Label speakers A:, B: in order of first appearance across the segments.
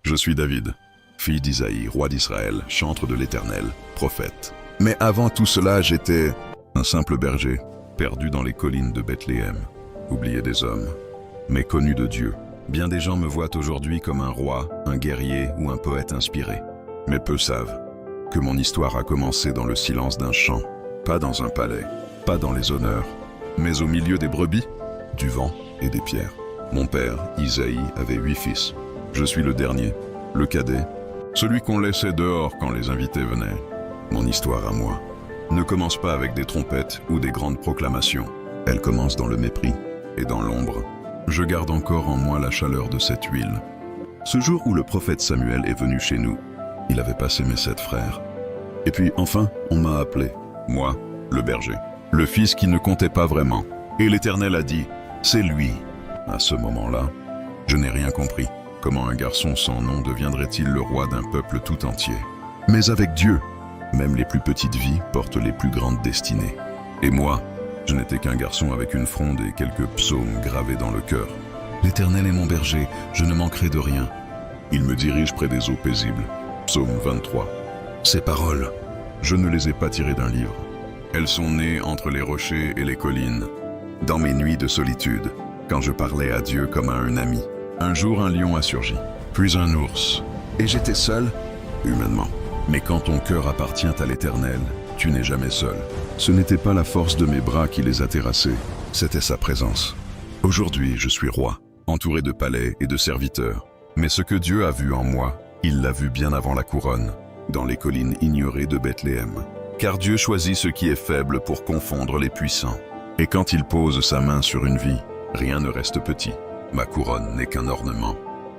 A: Je suis David, fille d'Isaïe, roi d'Israël, chantre de l'Éternel, prophète. Mais avant tout cela, j'étais un simple berger, perdu dans les collines de Bethléem, oublié des hommes, mais connu de Dieu. Bien des gens me voient aujourd'hui comme un roi, un guerrier ou un poète inspiré. Mais peu savent que mon histoire a commencé dans le silence d'un champ, pas dans un palais, pas dans les honneurs, mais au milieu des brebis, du vent et des pierres. Mon père, Isaïe, avait 8 fils. Je suis le dernier, le cadet, celui qu'on laissait dehors quand les invités venaient. Mon histoire à moi ne commence pas avec des trompettes ou des grandes proclamations. Elle commence dans le mépris et dans l'ombre. Je garde encore en moi la chaleur de cette huile. Ce jour où le prophète Samuel est venu chez nous, il avait passé mes 7 frères. Et puis enfin, on m'a appelé, moi, le berger, le fils qui ne comptait pas vraiment. Et l'Éternel a dit, c'est lui. À ce moment-là, je n'ai rien compris. Comment un garçon sans nom deviendrait-il le roi d'un peuple tout entier? Mais avec Dieu, même les plus petites vies portent les plus grandes destinées. Et moi, je n'étais qu'un garçon avec une fronde et quelques psaumes gravés dans le cœur. L'Éternel est mon berger, je ne manquerai de rien. Il me dirige près des eaux paisibles. Psaume 23. Ces paroles, je ne les ai pas tirées d'un livre. Elles sont nées entre les rochers et les collines, dans mes nuits de solitude, quand je parlais à Dieu comme à un ami. Un jour, un lion a surgi, puis un ours. Et j'étais seul, humainement. Mais quand ton cœur appartient à l'Éternel, tu n'es jamais seul. Ce n'était pas la force de mes bras qui les a terrassés, c'était sa présence. Aujourd'hui, je suis roi, entouré de palais et de serviteurs. Mais ce que Dieu a vu en moi, il l'a vu bien avant la couronne, dans les collines ignorées de Bethléem. Car Dieu choisit ce qui est faible pour confondre les puissants. Et quand il pose sa main sur une vie, rien ne reste petit. Ma couronne n'est qu'un ornement.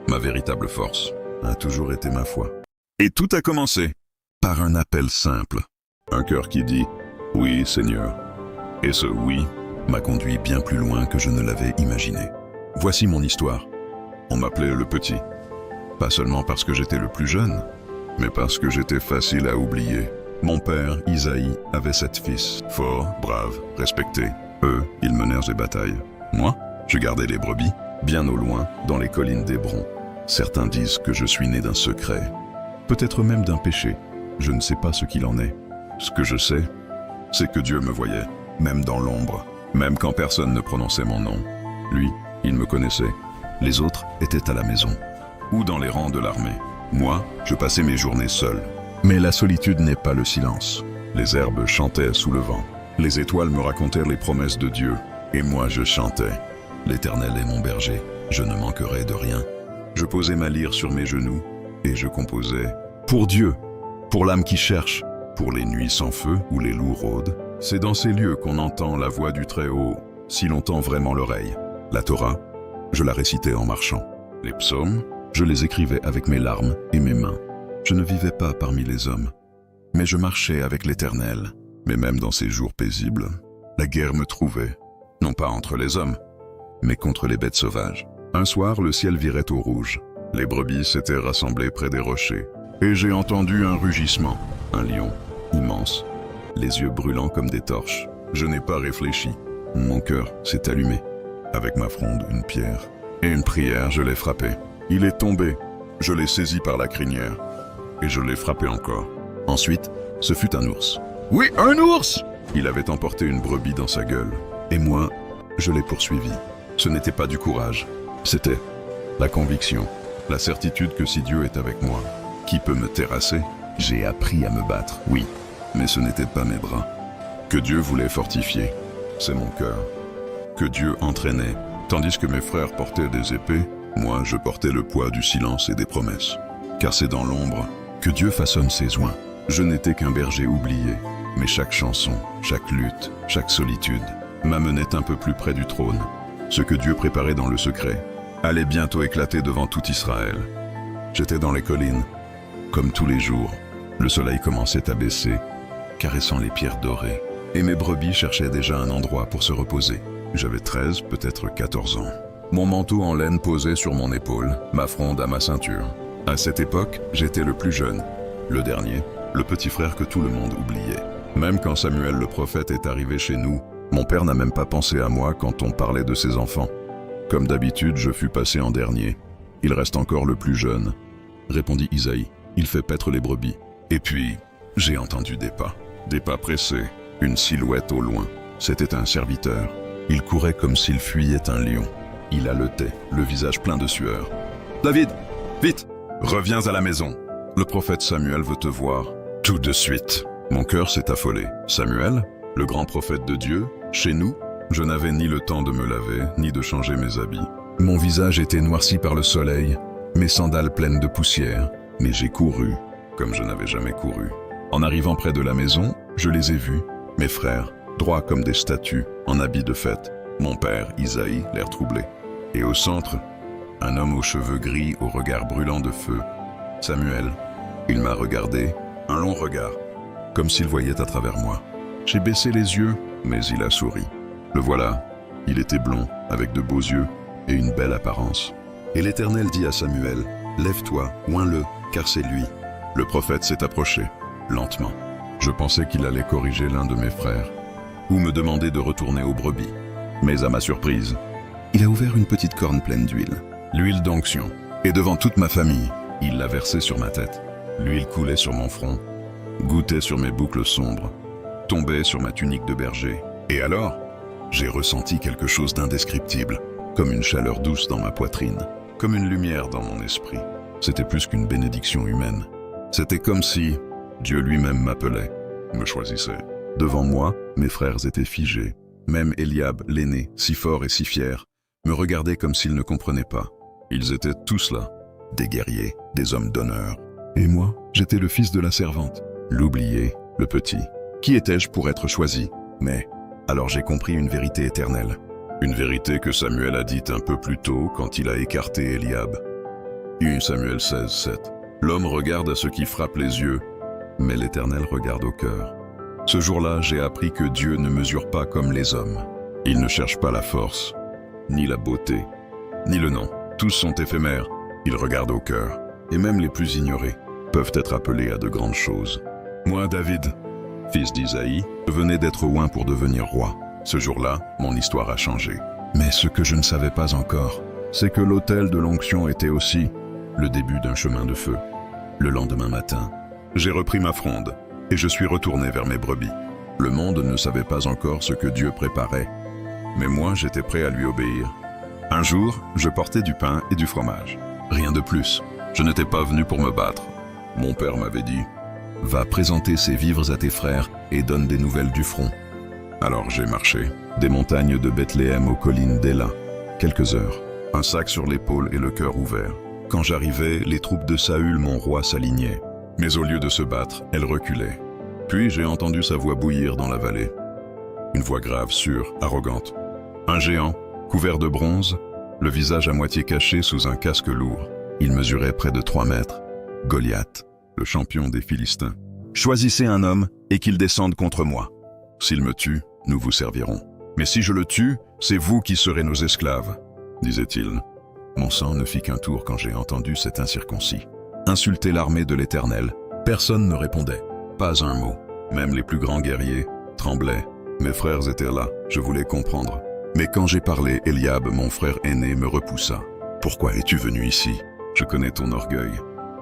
A: Ma véritable force a toujours été ma foi. Et tout a commencé par un appel simple. Un cœur qui dit « Oui, Seigneur ». Et ce « oui » m'a conduit bien plus loin que je ne l'avais imaginé. Voici mon histoire. On m'appelait le petit. Pas seulement parce que j'étais le plus jeune, mais parce que j'étais facile à oublier. Mon père, Isaïe, avait 7 fils, forts, braves, respectés. Eux, ils menèrent des batailles. Moi, je gardais les brebis, bien au loin, dans les collines d'Hébron. Certains disent que je suis né d'un secret, peut-être même d'un péché. Je ne sais pas ce qu'il en est. Ce que je sais, c'est que Dieu me voyait, même dans l'ombre, même quand personne ne prononçait mon nom. Lui, il me connaissait. Les autres étaient à la maison, ou dans les rangs de l'armée. Moi, je passais mes journées seul. Mais la solitude n'est pas le silence. Les herbes chantaient sous le vent. Les étoiles me racontèrent les promesses de Dieu. Et moi, je chantais. L'Éternel est mon berger, je ne manquerai de rien. Je posais ma lyre sur mes genoux, et je composais pour Dieu, pour l'âme qui cherche, pour les nuits sans feu où les loups rôdent. C'est dans ces lieux qu'on entend la voix du Très-Haut, si l'on tend vraiment l'oreille. La Torah, je la récitais en marchant. Les psaumes, je les écrivais avec mes larmes et mes mains. Je ne vivais pas parmi les hommes, mais je marchais avec l'Éternel. Mais même dans ces jours paisibles, la guerre me trouvait, non pas entre les hommes, mais contre les bêtes sauvages. Un soir, le ciel virait au rouge. Les brebis s'étaient rassemblées près des rochers, et j'ai entendu un rugissement. Un lion, immense, les yeux brûlants comme des torches. Je n'ai pas réfléchi. Mon cœur s'est allumé. Avec ma fronde, une pierre et une prière, je l'ai frappé. Il est tombé. Je l'ai saisi par la crinière, et je l'ai frappé encore. Ensuite, ce fut un ours. Oui, un ours! Il avait emporté une brebis dans sa gueule. Et moi, je l'ai poursuivi. Ce n'était pas du courage. C'était la conviction, la certitude que si Dieu est avec moi, qui peut me terrasser? J'ai appris à me battre, oui, mais ce n'étaient pas mes bras. Que Dieu voulait fortifier, c'est mon cœur. Que Dieu entraînait, tandis que mes frères portaient des épées, moi je portais le poids du silence et des promesses. Car c'est dans l'ombre que Dieu façonne ses oins. Je n'étais qu'un berger oublié, mais chaque chanson, chaque lutte, chaque solitude m'amenait un peu plus près du trône. Ce que Dieu préparait dans le secret allait bientôt éclater devant tout Israël. J'étais dans les collines, comme tous les jours. Le soleil commençait à baisser, caressant les pierres dorées, et mes brebis cherchaient déjà un endroit pour se reposer. J'avais 13, peut-être 14 ans. Mon manteau en laine posait sur mon épaule, ma fronde à ma ceinture. À cette époque, j'étais le plus jeune, le dernier, le petit frère que tout le monde oubliait. Même quand Samuel le prophète est arrivé chez nous, mon père n'a même pas pensé à moi quand on parlait de ses enfants. Comme d'habitude, je fus passé en dernier. Il reste encore le plus jeune. répondit Isaïe. Il fait paître les brebis. Et puis, j'ai entendu des pas pressés, une silhouette au loin. C'était un serviteur. Il courait comme s'il fuyait un lion. Il haletait, le visage plein de sueur. David, vite, reviens à la maison. Le prophète Samuel veut te voir. Tout de suite. Mon cœur s'est affolé. Samuel, le grand prophète de Dieu, chez nous? Je n'avais ni le temps de me laver, ni de changer mes habits. Mon visage était noirci par le soleil, mes sandales pleines de poussière, mais j'ai couru, comme je n'avais jamais couru. En arrivant près de la maison, je les ai vus, mes frères, droits comme des statues, en habits de fête. Mon père, Isaïe, l'air troublé. Et au centre, un homme aux cheveux gris, au regard brûlant de feu. Samuel. Il m'a regardé, un long regard, comme s'il voyait à travers moi. J'ai baissé les yeux, mais il a souri. Le voilà, il était blond, avec de beaux yeux et une belle apparence. Et l'Éternel dit à Samuel, « Lève-toi, oins-le, car c'est lui. » Le prophète s'est approché, lentement. Je pensais qu'il allait corriger l'un de mes frères, ou me demander de retourner aux brebis. Mais à ma surprise, il a ouvert une petite corne pleine d'huile, l'huile d'onction, et devant toute ma famille, il l'a versée sur ma tête. L'huile coulait sur mon front, goûtait sur mes boucles sombres, tombait sur ma tunique de berger. Et alors, j'ai ressenti quelque chose d'indescriptible, comme une chaleur douce dans ma poitrine, comme une lumière dans mon esprit. C'était plus qu'une bénédiction humaine. C'était comme si Dieu lui-même m'appelait, me choisissait. Devant moi, mes frères étaient figés. Même Eliab, l'aîné, si fort et si fier, me regardait comme s'il ne comprenait pas. Ils étaient tous là, des guerriers, des hommes d'honneur. Et moi, j'étais le fils de la servante, l'oublié, le petit. Qui étais-je pour être choisi? Mais alors j'ai compris une vérité éternelle. Une vérité que Samuel a dite un peu plus tôt quand il a écarté Eliab. 1 Samuel 16, 7. L'homme regarde à ce qui frappe les yeux, mais l'Éternel regarde au cœur. Ce jour-là, j'ai appris que Dieu ne mesure pas comme les hommes. Il ne cherche pas la force, ni la beauté, ni le nom. Tous sont éphémères. Il regarde au cœur, et même les plus ignorés peuvent être appelés à de grandes choses. Moi, David, fils d'Isaïe, je venais d'être oint pour devenir roi. Ce jour-là, mon histoire a changé. Mais ce que je ne savais pas encore, c'est que l'autel de l'onction était aussi le début d'un chemin de feu. Le lendemain matin, j'ai repris ma fronde et je suis retourné vers mes brebis. Le monde ne savait pas encore ce que Dieu préparait, mais moi j'étais prêt à lui obéir. Un jour, je portais du pain et du fromage. Rien de plus. Je n'étais pas venu pour me battre. Mon père m'avait dit « Va présenter ces vivres à tes frères et donne des nouvelles du front. » Alors j'ai marché, des montagnes de Bethléem aux collines d'Éla. Quelques heures, un sac sur l'épaule et le cœur ouvert. Quand j'arrivais, les troupes de Saül, mon roi, s'alignaient. Mais au lieu de se battre, elles reculaient. Puis j'ai entendu sa voix bouillir dans la vallée. Une voix grave, sûre, arrogante. Un géant, couvert de bronze, le visage à moitié caché sous un casque lourd. Il mesurait près de 3 mètres. Goliath, le champion des Philistins. « Choisissez un homme et qu'il descende contre moi. S'il me tue, nous vous servirons. Mais si je le tue, c'est vous qui serez nos esclaves, » disait-il. Mon sang ne fit qu'un tour quand j'ai entendu cet incirconcis. Insulter l'armée de l'Éternel, personne ne répondait, pas un mot. Même les plus grands guerriers tremblaient. Mes frères étaient là, je voulais comprendre. Mais quand j'ai parlé, Eliab, mon frère aîné, me repoussa. « Pourquoi es-tu venu ici? Je connais ton orgueil.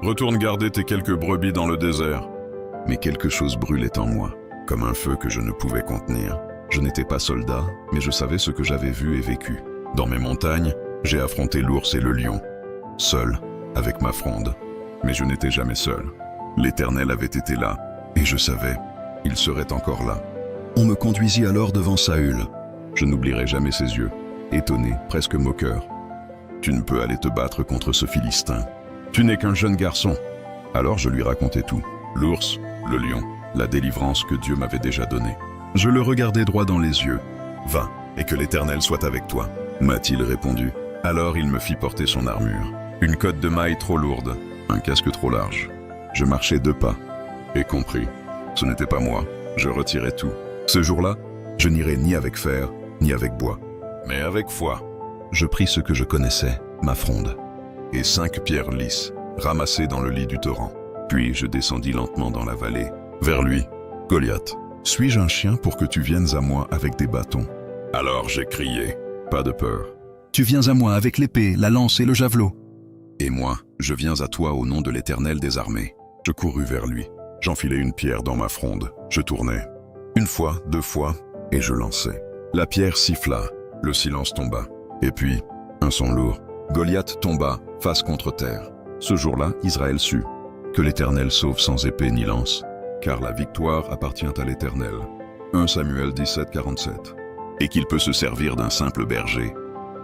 A: Retourne garder tes quelques brebis dans le désert. » Mais quelque chose brûlait en moi, comme un feu que je ne pouvais contenir. Je n'étais pas soldat, mais je savais ce que j'avais vu et vécu. Dans mes montagnes, j'ai affronté l'ours et le lion, seul, avec ma fronde. Mais je n'étais jamais seul. L'Éternel avait été là, et je savais, il serait encore là. On me conduisit alors devant Saül. Je n'oublierai jamais ses yeux, étonné, presque moqueur. « Tu ne peux aller te battre contre ce Philistin. Tu n'es qu'un jeune garçon. » Alors je lui racontai tout. L'ours, le lion, la délivrance que Dieu m'avait déjà donnée. Je le regardai droit dans les yeux. « Va, et que l'Éternel soit avec toi, » m'a-t-il répondu. Alors il me fit porter son armure. Une cotte de mailles trop lourde, un casque trop large. Je marchai 2 pas, et compris. Ce n'était pas moi, je retirai tout. Ce jour-là, je n'irai ni avec fer, ni avec bois, mais avec foi. Je pris ce que je connaissais, ma fronde, et 5 pierres lisses, ramassées dans le lit du torrent. Puis je descendis lentement dans la vallée, vers lui. « Goliath, suis-je un chien pour que tu viennes à moi avec des bâtons ?» Alors j'ai crié, pas de peur. « Tu viens à moi avec l'épée, la lance et le javelot. » Et moi, je viens à toi au nom de l'Éternel des armées. » Je courus vers lui. J'enfilai une pierre dans ma fronde. Je tournai. Une fois, 2 fois, et je lançai. La pierre siffla. Le silence tomba. Et puis, un son lourd. Goliath tomba, face contre terre. Ce jour-là, Israël sut que l'Éternel sauve sans épée ni lance, car la victoire appartient à l'Éternel. 1 Samuel 17, 47. Et qu'il peut se servir d'un simple berger,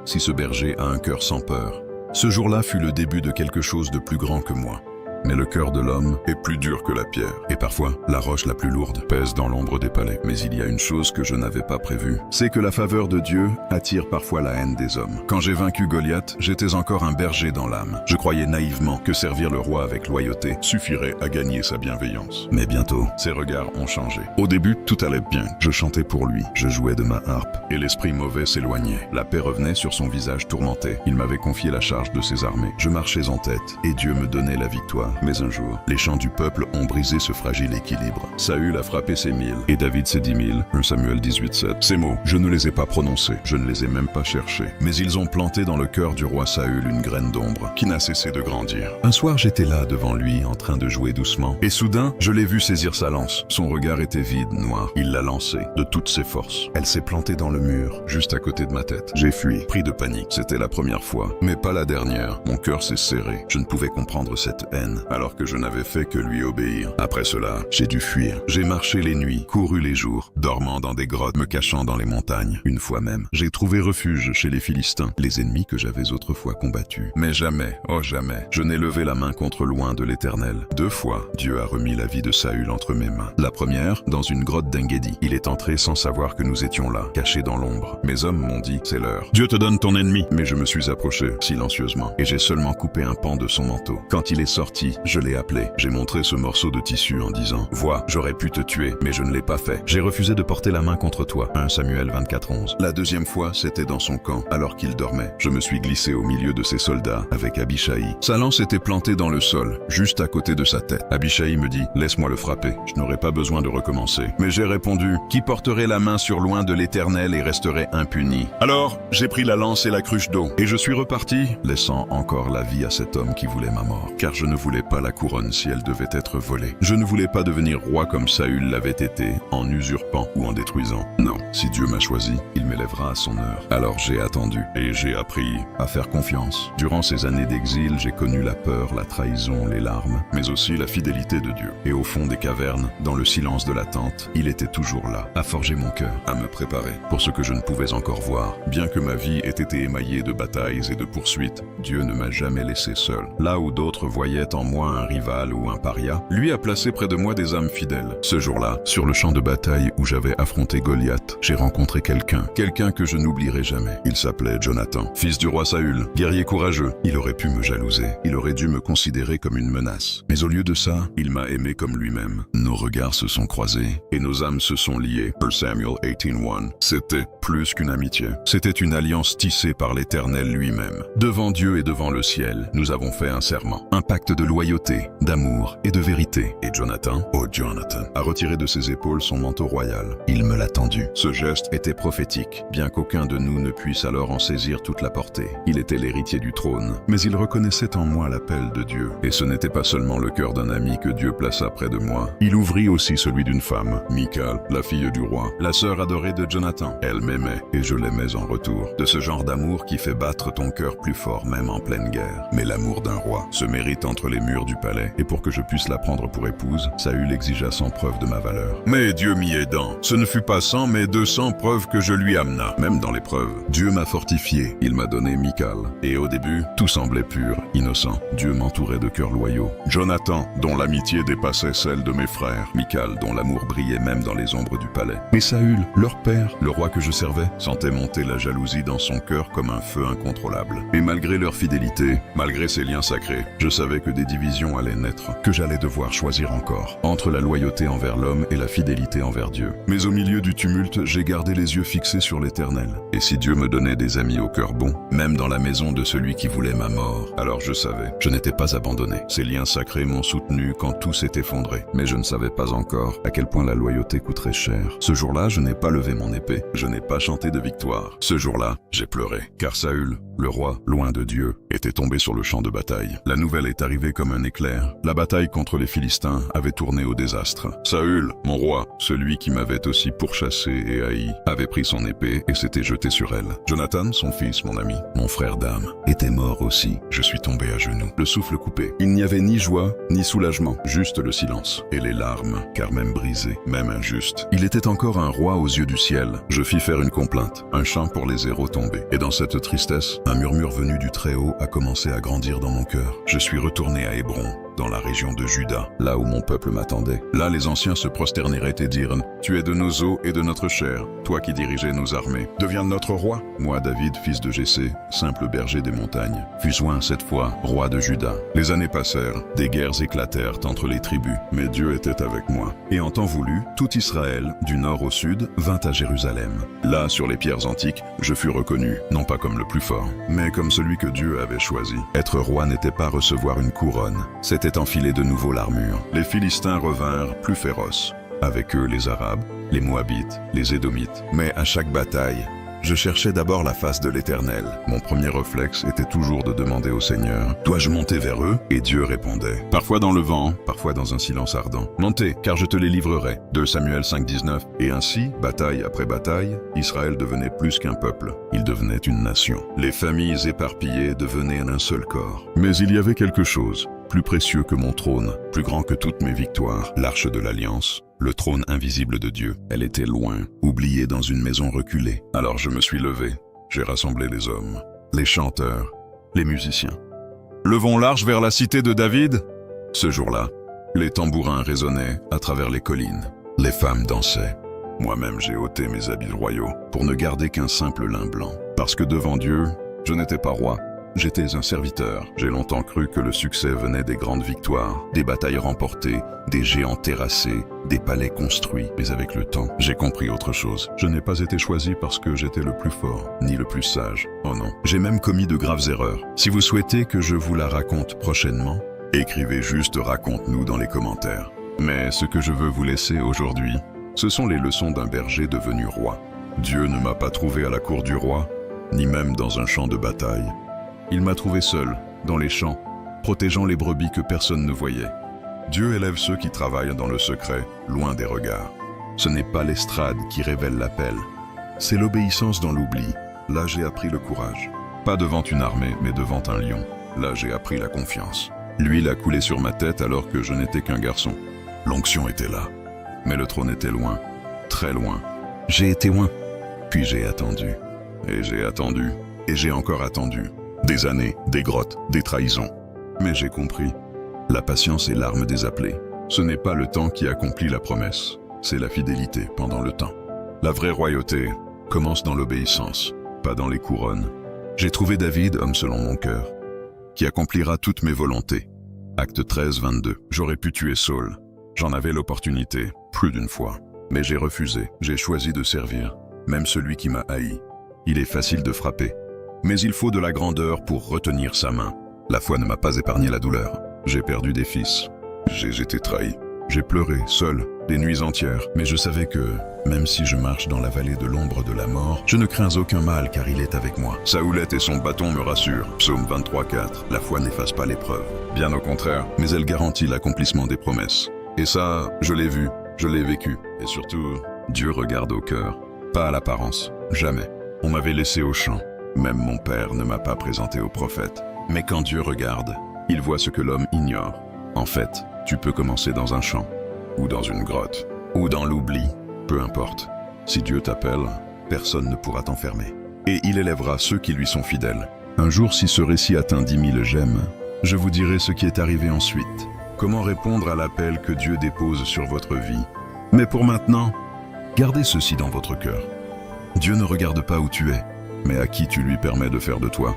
A: si ce berger a un cœur sans peur. Ce jour-là fut le début de quelque chose de plus grand que moi. Mais le cœur de l'homme est plus dur que la pierre. Et parfois, la roche la plus lourde pèse dans l'ombre des palais. Mais il y a une chose que je n'avais pas prévue. C'est que la faveur de Dieu attire parfois la haine des hommes. Quand j'ai vaincu Goliath, j'étais encore un berger dans l'âme. Je croyais naïvement que servir le roi avec loyauté suffirait à gagner sa bienveillance. Mais bientôt, ses regards ont changé. Au début, tout allait bien. Je chantais pour lui. Je jouais de ma harpe. Et l'esprit mauvais s'éloignait. La paix revenait sur son visage tourmenté. Il m'avait confié la charge de ses armées. Je marchais en tête, et Dieu me donnait la victoire. Mais un jour, les chants du peuple ont brisé ce fragile équilibre. Saül a frappé ses 1000 et David ses 10 000. 1 Samuel 18, 7. Ces mots, je ne les ai pas prononcés, je ne les ai même pas cherchés. Mais ils ont planté dans le cœur du roi Saül une graine d'ombre qui n'a cessé de grandir. Un soir, j'étais là devant lui en train de jouer doucement. Et soudain, je l'ai vu saisir sa lance. Son regard était vide, noir. Il l'a lancée de toutes ses forces. Elle s'est plantée dans le mur, juste à côté de ma tête. J'ai fui, pris de panique. C'était la première fois, mais pas la dernière. Mon cœur s'est serré. Je ne pouvais comprendre cette haine, alors que je n'avais fait que lui obéir. Après cela, j'ai dû fuir. J'ai marché les nuits, couru les jours, dormant dans des grottes, me cachant dans les montagnes. Une fois même, j'ai trouvé refuge chez les Philistins, les ennemis que j'avais autrefois combattus. Mais jamais, oh jamais, je n'ai levé la main contre loin de l'Éternel. 2 fois, Dieu a remis la vie de Saül entre mes mains. La première, dans une grotte d'Engedi. Il est entré sans savoir que nous étions là, cachés dans l'ombre. Mes hommes m'ont dit, c'est l'heure. Dieu te donne ton ennemi. Mais je me suis approché, silencieusement, et j'ai seulement coupé un pan de son manteau. Quand il est sorti, je l'ai appelé. J'ai montré ce morceau de tissu en disant « Vois, j'aurais pu te tuer, mais je ne l'ai pas fait. J'ai refusé de porter la main contre toi. » 1 Samuel 24, 11. La deuxième fois, c'était dans son camp, alors qu'il dormait. Je me suis glissé au milieu de ses soldats, avec Abishai. Sa lance était plantée dans le sol, juste à côté de sa tête. Abishai me dit « Laisse-moi le frapper, je n'aurai pas besoin de recommencer. » Mais j'ai répondu « Qui porterait la main sur loin de l'Éternel et resterait impuni ?» Alors, j'ai pris la lance et la cruche d'eau, et je suis reparti, laissant encore la vie à cet homme qui voulait ma mort. Car je ne voulais pas la couronne si elle devait être volée. Je ne voulais pas devenir roi comme Saül l'avait été, en usurpant ou en détruisant. Non, si Dieu m'a choisi, il m'élèvera à son heure. Alors j'ai attendu, et j'ai appris à faire confiance. Durant ces années d'exil, j'ai connu la peur, la trahison, les larmes, mais aussi la fidélité de Dieu. Et au fond des cavernes, dans le silence de la tente, il était toujours là, à forger mon cœur, à me préparer pour ce que je ne pouvais encore voir. Bien que ma vie ait été émaillée de batailles et de poursuites, Dieu ne m'a jamais laissé seul. Là où d'autres voyaient en moi un rival ou un paria, lui a placé près de moi des âmes fidèles. Ce jour-là, sur le champ de bataille où j'avais affronté Goliath, j'ai rencontré quelqu'un que je n'oublierai jamais. Il s'appelait Jonathan, fils du roi Saül, guerrier courageux. Il aurait pu me jalouser, il aurait dû me considérer comme une menace. Mais au lieu de ça, il m'a aimé comme lui-même. Nos regards se sont croisés et nos âmes se sont liées. 1 Samuel 18:1. C'était plus qu'une amitié. C'était une alliance tissée par l'Éternel lui-même. Devant Dieu et devant le ciel, nous avons fait un serment, un pacte de loyauté, d'amour et de vérité. Et Jonathan, oh Jonathan, a retiré de ses épaules son manteau royal. Il me l'a tendu. Ce geste était prophétique, bien qu'aucun de nous ne puisse alors en saisir toute la portée. Il était l'héritier du trône, mais il reconnaissait en moi l'appel de Dieu. Et ce n'était pas seulement le cœur d'un ami que Dieu plaça près de moi. Il ouvrit aussi celui d'une femme, Michal, la fille du roi, la sœur adorée de Jonathan. Elle m'aimait et je l'aimais en retour. De ce genre d'amour qui fait battre ton cœur plus fort même en pleine guerre. Mais l'amour d'un roi se mérite entre les murs du palais, et pour que je puisse la prendre pour épouse, Saül exigea 100 preuves de ma valeur. Mais Dieu m'y aidant, ce ne fut pas 100 mais 200 preuves que je lui amena. Même dans l'épreuve, Dieu m'a fortifié, il m'a donné Michal. Et au début, tout semblait pur, innocent. Dieu m'entourait de cœurs loyaux. Jonathan, dont l'amitié dépassait celle de mes frères. Michal, dont l'amour brillait même dans les ombres du palais. Mais Saül, leur père, le roi que je servais, sentait monter la jalousie dans son cœur comme un feu incontrôlable. Et malgré leur fidélité, malgré ces liens sacrés, je savais que des divisions allaient naître, que j'allais devoir choisir encore, entre la loyauté envers l'homme et la fidélité envers Dieu. Mais au milieu du tumulte, j'ai gardé les yeux fixés sur l'Éternel. Et si Dieu me donnait des amis au cœur bon, même dans la maison de celui qui voulait ma mort, alors je savais, je n'étais pas abandonné. Ces liens sacrés m'ont soutenu quand tout s'est effondré. Mais je ne savais pas encore à quel point la loyauté coûterait cher. Ce jour-là, je n'ai pas levé mon épée, je n'ai pas chanté de victoire. Ce jour-là, j'ai pleuré, car Saül, le roi, loin de Dieu, était tombé sur le champ de bataille. La nouvelle est arrivée comme un éclair. La bataille contre les Philistins avait tourné au désastre. Saül, mon roi, celui qui m'avait aussi pourchassé et haï, avait pris son épée et s'était jeté sur elle. Jonathan, son fils, mon ami, mon frère d'âme, était mort aussi. Je suis tombé à genoux, le souffle coupé. Il n'y avait ni joie, ni soulagement, juste le silence et les larmes, car même brisé, même injuste, il était encore un roi aux yeux du ciel. Je fis faire une complainte, un chant pour les héros tombés. Et dans cette tristesse, un murmure venu du Très-Haut a commencé à grandir dans mon cœur. Je suis retourné à Hébron, dans la région de Juda, là où mon peuple m'attendait. Là, les anciens se prosterneraient et dirent « Tu es de nos os et de notre chair, toi qui dirigeais nos armées. Deviens notre roi ?» Moi, David, fils de Jessé, simple berger des montagnes, fus oint cette fois roi de Juda. Les années passèrent, des guerres éclatèrent entre les tribus, mais Dieu était avec moi. Et en temps voulu, tout Israël, du nord au sud, vint à Jérusalem. Là, sur les pierres antiques, je fus reconnu, non pas comme le plus fort, mais comme celui que Dieu avait choisi. Être roi n'était pas recevoir une couronne, c'était enfiler de nouveau l'armure. Les Philistins revinrent plus féroces. Avec eux les Arabes, les Moabites, les Édomites. Mais à chaque bataille, je cherchais d'abord la face de l'Éternel. Mon premier réflexe était toujours de demander au Seigneur « Dois-je monter vers eux ?» Et Dieu répondait, parfois dans le vent, parfois dans un silence ardent. « Montez, car je te les livrerai. » 2 Samuel 5,19. Et ainsi, bataille après bataille, Israël devenait plus qu'un peuple. Il devenait une nation. Les familles éparpillées devenaient un seul corps. Mais il y avait quelque chose plus précieux que mon trône, plus grand que toutes mes victoires, l'arche de l'Alliance, le trône invisible de Dieu. Elle était loin, oubliée dans une maison reculée. Alors je me suis levé, j'ai rassemblé les hommes, les chanteurs, les musiciens. Levons l'arche vers la cité de David. Ce jour-là, les tambourins résonnaient à travers les collines. Les femmes dansaient. Moi-même j'ai ôté mes habits royaux pour ne garder qu'un simple lin blanc. Parce que devant Dieu, je n'étais pas roi. J'étais un serviteur. J'ai longtemps cru que le succès venait des grandes victoires, des batailles remportées, des géants terrassés, des palais construits. Mais avec le temps, j'ai compris autre chose. Je n'ai pas été choisi parce que j'étais le plus fort, ni le plus sage. Oh non, j'ai même commis de graves erreurs. Si vous souhaitez que je vous la raconte prochainement, écrivez juste « raconte-nous » dans les commentaires. Mais ce que je veux vous laisser aujourd'hui, ce sont les leçons d'un berger devenu roi. Dieu ne m'a pas trouvé à la cour du roi, ni même dans un champ de bataille. Il m'a trouvé seul, dans les champs, protégeant les brebis que personne ne voyait. Dieu élève ceux qui travaillent dans le secret, loin des regards. Ce n'est pas l'estrade qui révèle l'appel, c'est l'obéissance dans l'oubli. Là j'ai appris le courage. Pas devant une armée, mais devant un lion. Là j'ai appris la confiance. L'huile a coulé sur ma tête alors que je n'étais qu'un garçon. L'onction était là, mais le trône était loin, très loin. J'ai été loin, puis j'ai attendu. Et j'ai attendu, et j'ai encore attendu. Des années, des grottes, des trahisons. Mais j'ai compris. La patience est l'arme des appelés. Ce n'est pas le temps qui accomplit la promesse, c'est la fidélité pendant le temps. La vraie royauté commence dans l'obéissance, pas dans les couronnes. J'ai trouvé David, homme selon mon cœur, qui accomplira toutes mes volontés. Acte 13, 22. J'aurais pu tuer Saul. J'en avais l'opportunité, plus d'une fois. Mais j'ai refusé, j'ai choisi de servir, même celui qui m'a haï. Il est facile de frapper. Mais il faut de la grandeur pour retenir sa main. La foi ne m'a pas épargné la douleur. J'ai perdu des fils. J'ai été trahi. J'ai pleuré, seul, des nuits entières. Mais je savais que, même si je marche dans la vallée de l'ombre de la mort, je ne crains aucun mal car il est avec moi. Sa houlette et son bâton me rassurent. Psaume 23, 4. La foi n'efface pas l'épreuve. Bien au contraire, mais elle garantit l'accomplissement des promesses. Et ça, je l'ai vu, je l'ai vécu. Et surtout, Dieu regarde au cœur, pas à l'apparence. Jamais. On m'avait laissé au champ. Même mon père ne m'a pas présenté au prophète. Mais quand Dieu regarde, il voit ce que l'homme ignore. En fait, tu peux commencer dans un champ, ou dans une grotte, ou dans l'oubli, peu importe. Si Dieu t'appelle, personne ne pourra t'enfermer. Et il élèvera ceux qui lui sont fidèles. Un jour, si ce récit atteint 10 000 j'aime, je vous dirai ce qui est arrivé ensuite. Comment répondre à l'appel que Dieu dépose sur votre vie. Mais pour maintenant, gardez ceci dans votre cœur. Dieu ne regarde pas où tu es, mais à qui tu lui permets de faire de toi.